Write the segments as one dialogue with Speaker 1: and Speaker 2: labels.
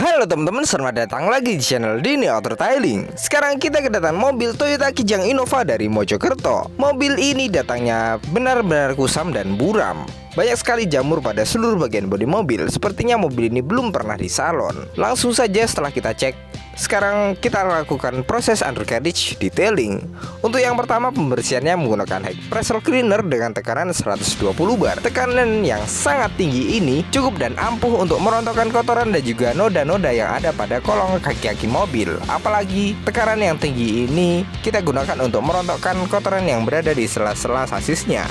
Speaker 1: Halo teman-teman, selamat datang lagi di channel Dini Auto Detailing. Sekarang kita kedatangan mobil Toyota Kijang Innova dari Mojokerto. Mobil ini datangnya benar-benar kusam dan buram. Banyak sekali jamur pada seluruh bagian bodi mobil. Sepertinya mobil ini belum pernah di salon. Langsung saja setelah kita cek, sekarang kita lakukan proses undercarriage detailing. Untuk yang pertama, pembersihannya menggunakan high pressure cleaner dengan tekanan 120 bar. Tekanan yang sangat tinggi ini cukup dan ampuh untuk merontokkan kotoran dan juga noda-noda yang ada pada kolong kaki-kaki mobil. Apalagi tekanan yang tinggi ini kita gunakan untuk merontokkan kotoran yang berada di sela-sela sasisnya.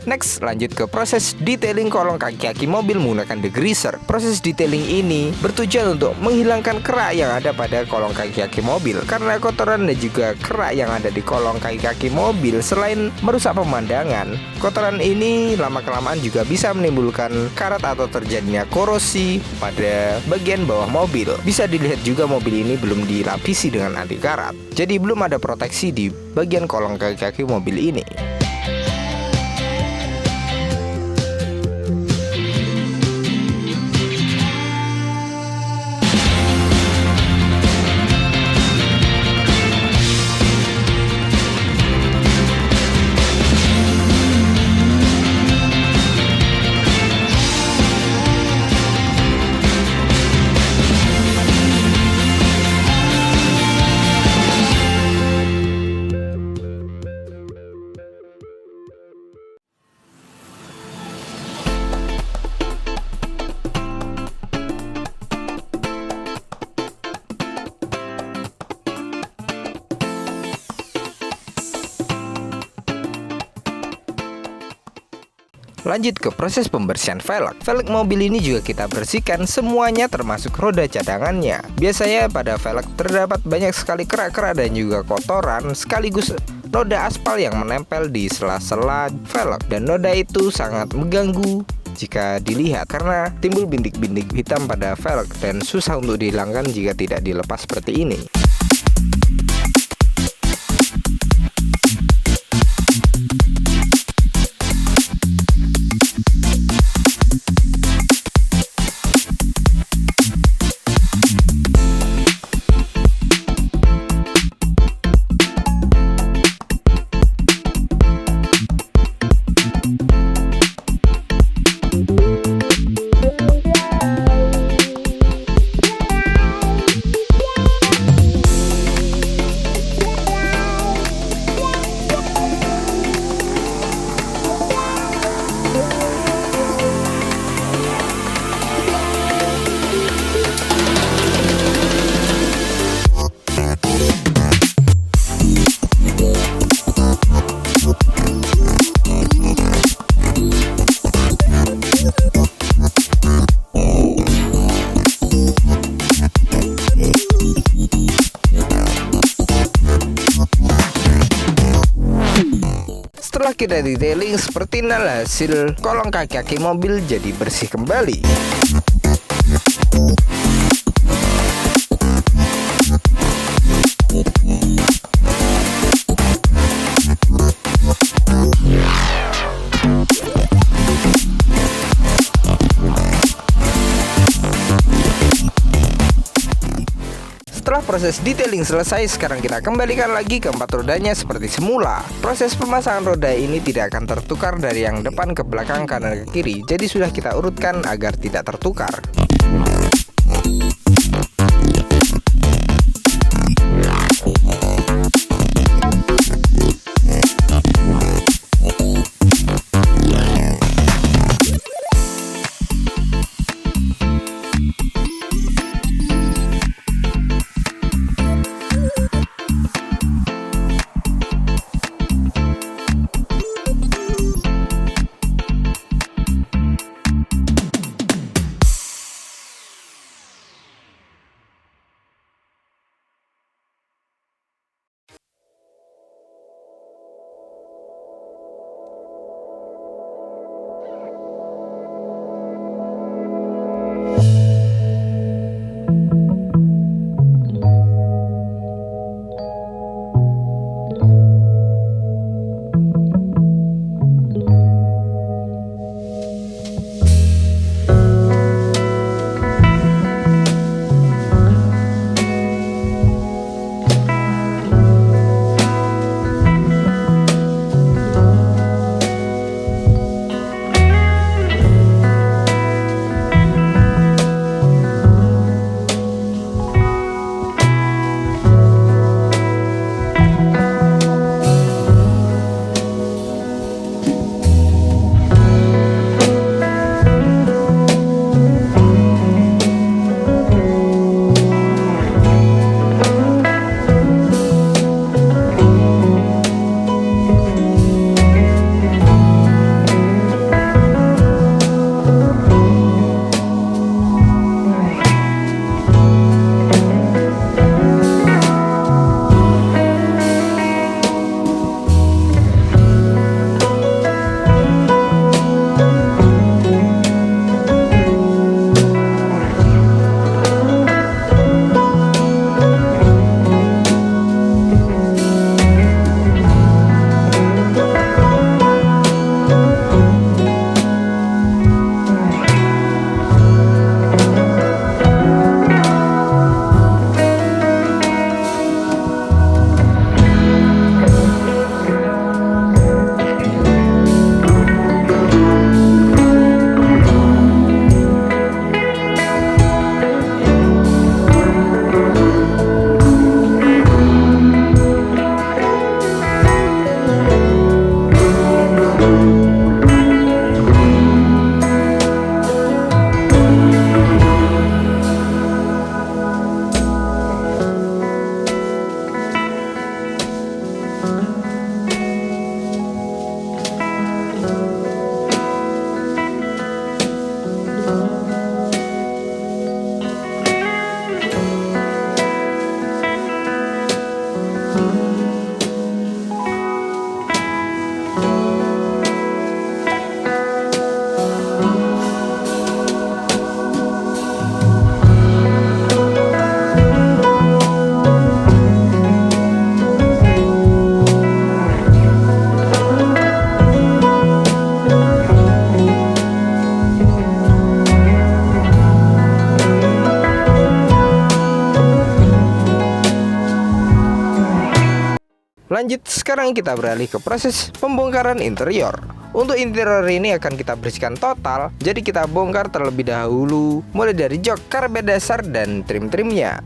Speaker 1: Next, lanjut ke proses detailing kolong kaki-kaki mobil menggunakan degreaser. Proses detailing ini bertujuan untuk menghilangkan kerak yang ada pada kolong kaki-kaki mobil. Karena kotoran dan juga kerak yang ada di kolong kaki-kaki mobil selain merusak pemandangan, kotoran ini lama-kelamaan juga bisa menimbulkan karat atau terjadinya korosi pada bagian bawah mobil. Bisa dilihat juga mobil ini belum dilapisi dengan anti karat, jadi belum ada proteksi di bagian kolong kaki-kaki mobil ini. Lanjut ke proses pembersihan velg. Velg mobil ini juga kita bersihkan semuanya termasuk roda cadangannya. Biasanya pada velg terdapat banyak sekali kerak-kerak dan juga kotoran sekaligus noda aspal yang menempel di sela-sela velg, dan noda itu sangat mengganggu jika dilihat karena timbul bintik-bintik hitam pada velg dan susah untuk dihilangkan jika tidak dilepas seperti ini. Setelah kita detailing, seperti inilah hasil kolong kaki-kaki mobil jadi bersih kembali. Setelah proses detailing selesai, sekarang kita kembalikan lagi ke empat rodanya seperti semula. Proses pemasangan roda ini tidak akan tertukar dari yang depan ke belakang, kanan ke kiri, jadi sudah kita urutkan agar tidak tertukar. Lanjut, sekarang kita beralih ke proses pembongkaran interior. Untuk interior ini akan kita bersihkan total, jadi kita bongkar terlebih dahulu mulai dari jok, karpet dasar, dan trim-trimnya.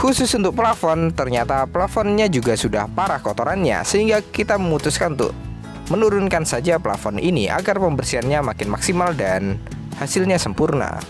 Speaker 1: Khusus untuk plafon, ternyata plafonnya juga sudah parah kotorannya, sehingga kita memutuskan untuk menurunkan saja plafon ini agar pembersihannya makin maksimal dan hasilnya sempurna.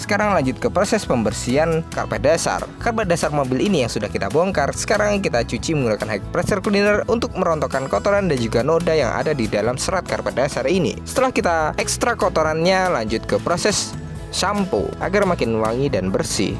Speaker 1: Sekarang lanjut ke proses pembersihan karpet dasar. Karpet dasar mobil ini yang sudah kita bongkar, sekarang kita cuci menggunakan high pressure cleaner untuk merontokkan kotoran dan juga noda yang ada di dalam serat karpet dasar ini. Setelah kita ekstra kotorannya, lanjut ke proses shampoo agar makin wangi dan bersih.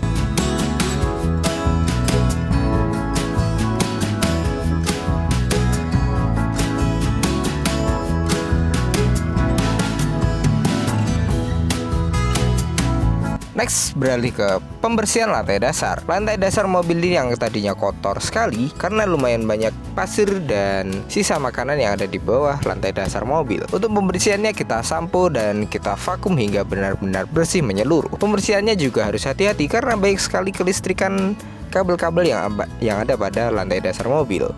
Speaker 1: Next, beralih ke pembersihan lantai dasar. Lantai dasar mobil ini yang tadinya kotor sekali karena lumayan banyak pasir dan sisa makanan yang ada di bawah lantai dasar mobil. Untuk pembersihannya kita sampo dan kita vakum hingga benar-benar bersih menyeluruh. Pembersihannya juga harus hati-hati karena banyak sekali kelistrikan kabel-kabel yang ada pada lantai dasar mobil.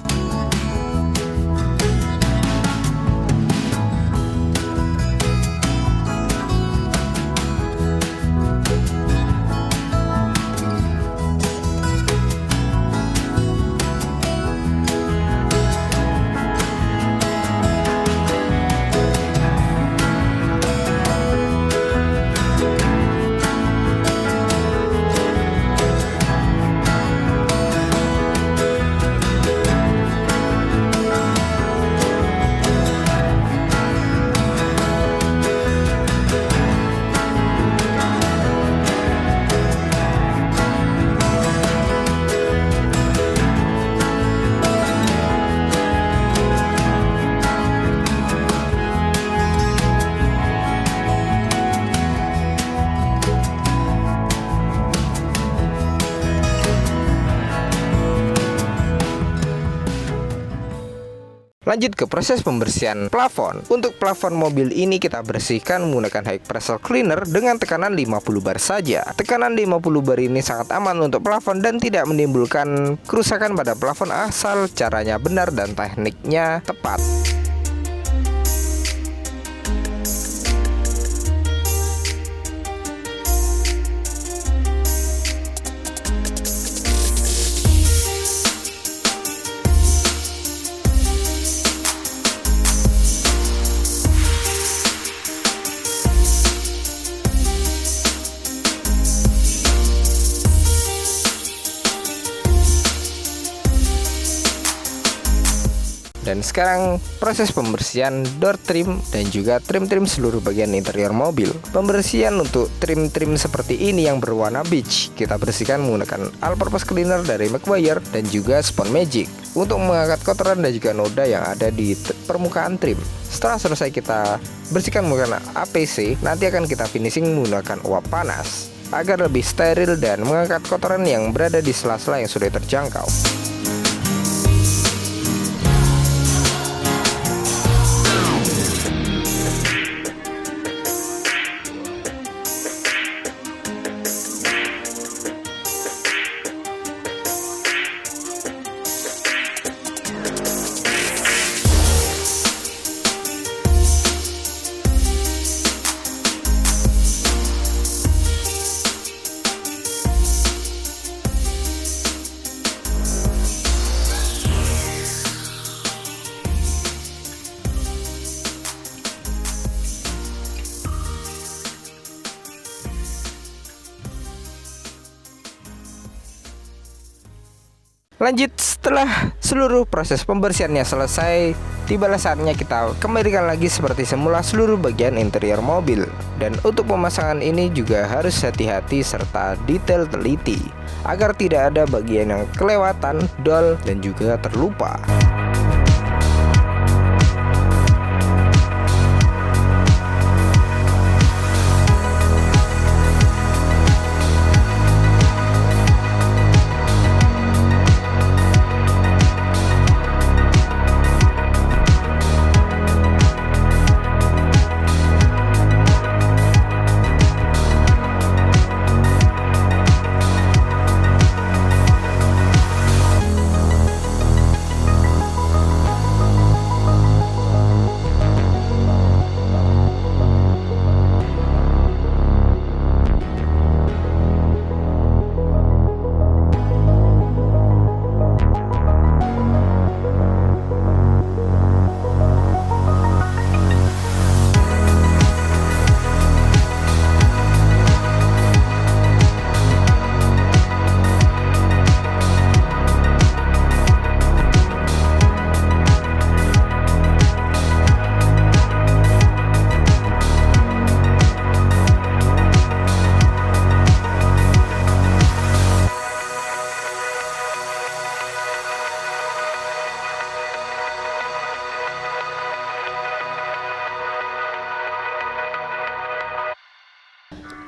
Speaker 1: Lanjut ke proses pembersihan plafon. Untuk plafon mobil ini kita bersihkan menggunakan high pressure cleaner dengan tekanan 50 bar saja. Tekanan 50 bar ini sangat aman untuk plafon dan tidak menimbulkan kerusakan pada plafon asal caranya benar dan tekniknya tepat. Dan sekarang proses pembersihan door trim dan juga trim-trim seluruh bagian interior mobil. Pembersihan untuk trim-trim seperti ini yang berwarna beige kita bersihkan menggunakan all-purpose cleaner dari Meguiar dan juga Spon Magic untuk mengangkat kotoran dan juga noda yang ada di permukaan trim. Setelah selesai kita bersihkan menggunakan APC, nanti akan kita finishing menggunakan uap panas agar lebih steril dan mengangkat kotoran yang berada di sela-sela yang sudah terjangkau. Lanjut, setelah seluruh proses pembersihannya selesai, tibalah saatnya kita kembalikan lagi seperti semula seluruh bagian interior mobil. Dan untuk pemasangan ini juga harus hati-hati serta detail teliti agar tidak ada bagian yang kelewatan, dol, dan juga terlupa.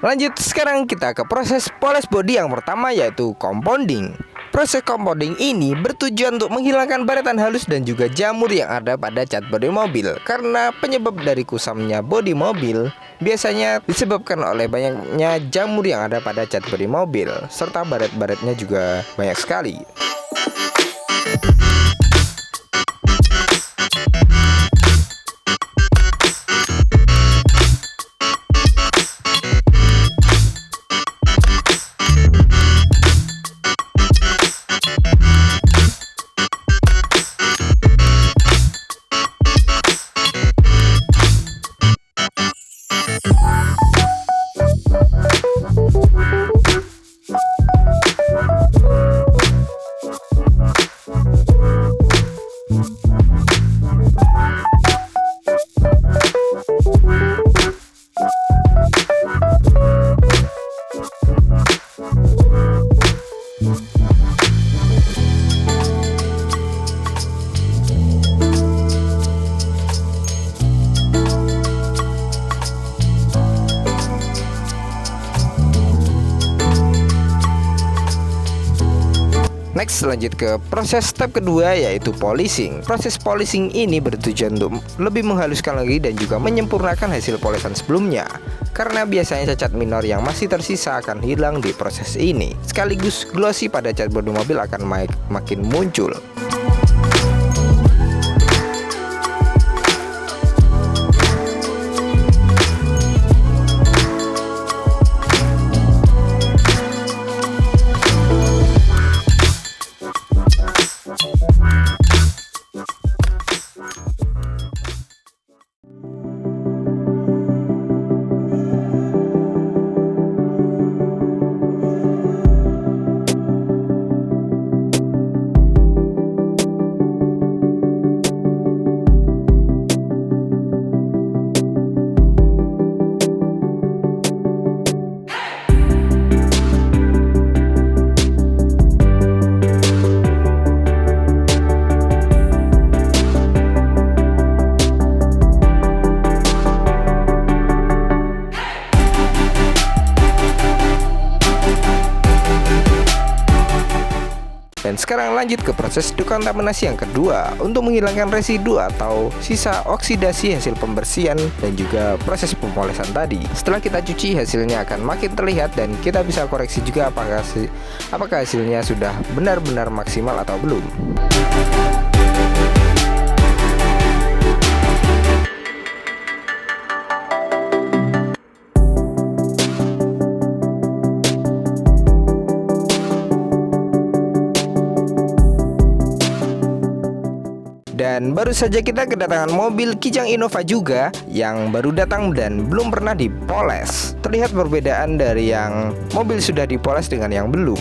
Speaker 1: Lanjut, sekarang kita ke proses poles bodi yang pertama, yaitu compounding. Proses compounding ini bertujuan untuk menghilangkan baretan halus dan juga jamur yang ada pada cat bodi mobil. Karena penyebab dari kusamnya bodi mobil biasanya disebabkan oleh banyaknya jamur yang ada pada cat bodi mobil, serta baret-baretnya juga banyak sekali. Next, lanjut ke proses step kedua, yaitu polishing. Proses polishing ini bertujuan untuk lebih menghaluskan lagi dan juga menyempurnakan hasil polesan sebelumnya. Karena biasanya cacat minor yang masih tersisa akan hilang di proses ini. Sekaligus glossy pada cat bodi mobil akan makin muncul. Dan sekarang lanjut ke proses dekontaminasi yang kedua untuk menghilangkan residu atau sisa oksidasi hasil pembersihan dan juga proses pemolesan tadi. Setelah kita cuci, hasilnya akan makin terlihat dan kita bisa koreksi juga apakah hasilnya sudah benar-benar maksimal atau belum. Dan baru saja kita kedatangan mobil Kijang Innova juga yang baru datang dan belum pernah dipoles. Terlihat perbedaan dari yang mobil sudah dipoles dengan yang belum.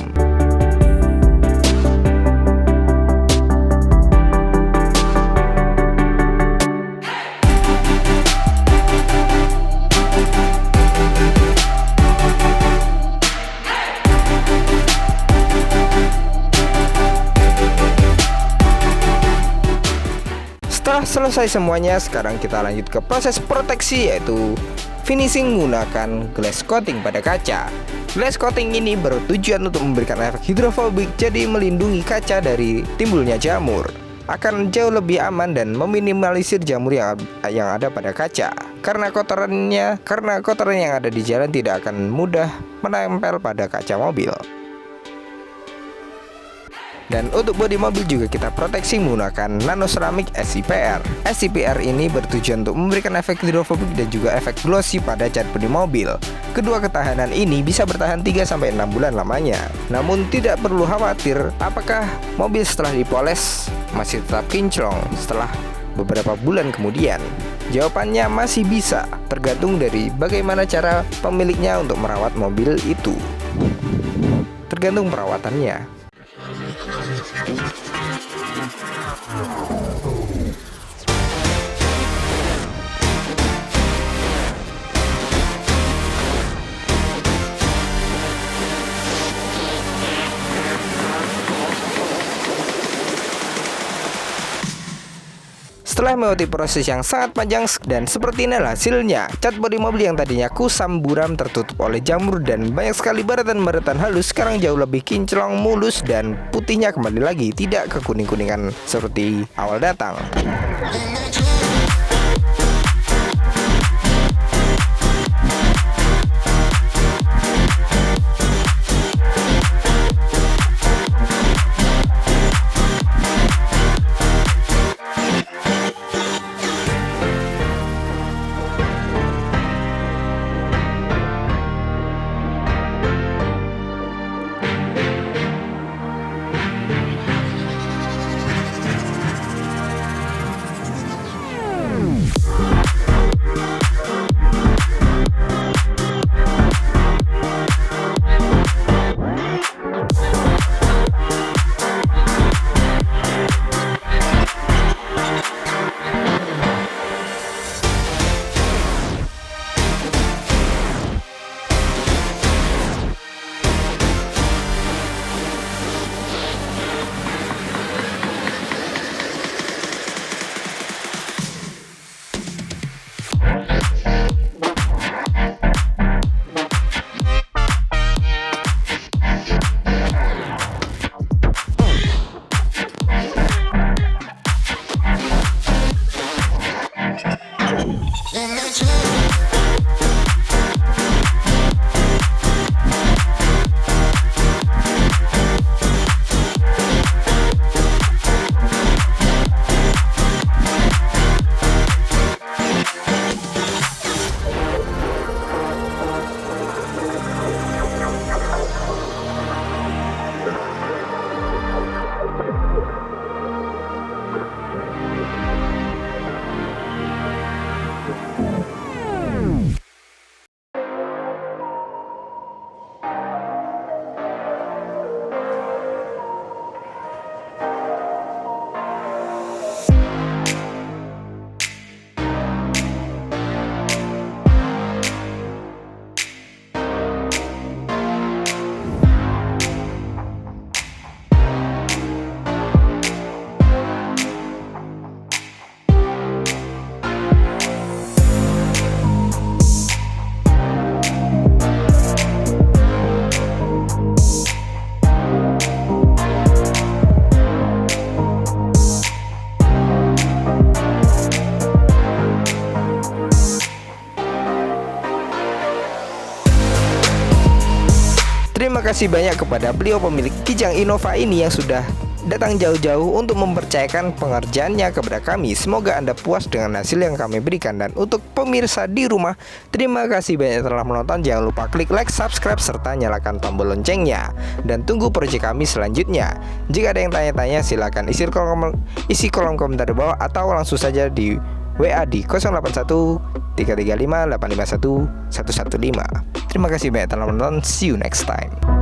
Speaker 1: Setelah selesai semuanya, sekarang kita lanjut ke proses proteksi, yaitu finishing menggunakan glass coating pada kaca. Glass coating ini bertujuan untuk memberikan efek hidrofobik, jadi melindungi kaca dari timbulnya jamur. Akan jauh lebih aman dan meminimalisir jamur yang ada pada kaca. Karena kotoran yang ada di jalan tidak akan mudah menempel pada kaca mobil. Dan untuk bodi mobil juga kita proteksi menggunakan nano ceramic SCPR. SCPR ini bertujuan untuk memberikan efek hidrofobik dan juga efek glossy pada cat bodi mobil. Kedua ketahanan ini bisa bertahan 3-6 bulan lamanya. Namun tidak perlu khawatir apakah mobil setelah dipoles masih tetap kinclong setelah beberapa bulan kemudian. Jawabannya masih bisa, tergantung dari bagaimana cara pemiliknya untuk merawat mobil itu. Tergantung perawatannya. Setelah melewati proses yang sangat panjang dan seperti inilah hasilnya. Cat bodi mobil yang tadinya kusam buram tertutup oleh jamur dan banyak sekali baratan-baratan halus sekarang jauh lebih kinclong, mulus, dan putihnya kembali lagi, tidak kekuning-kuningan seperti awal datang. Terima kasih banyak kepada beliau pemilik Kijang Innova ini yang sudah datang jauh-jauh untuk mempercayakan pengerjaannya kepada kami. Semoga Anda puas dengan hasil yang kami berikan. Dan untuk pemirsa di rumah, terima kasih banyak telah menonton. Jangan lupa klik like, subscribe, serta nyalakan tombol loncengnya. Dan tunggu proyek kami selanjutnya. Jika ada yang tanya-tanya, silakan isi kolom komentar di bawah atau langsung saja di WA di 081 335 851 115. Terima kasih banyak telah menonton. See you next time.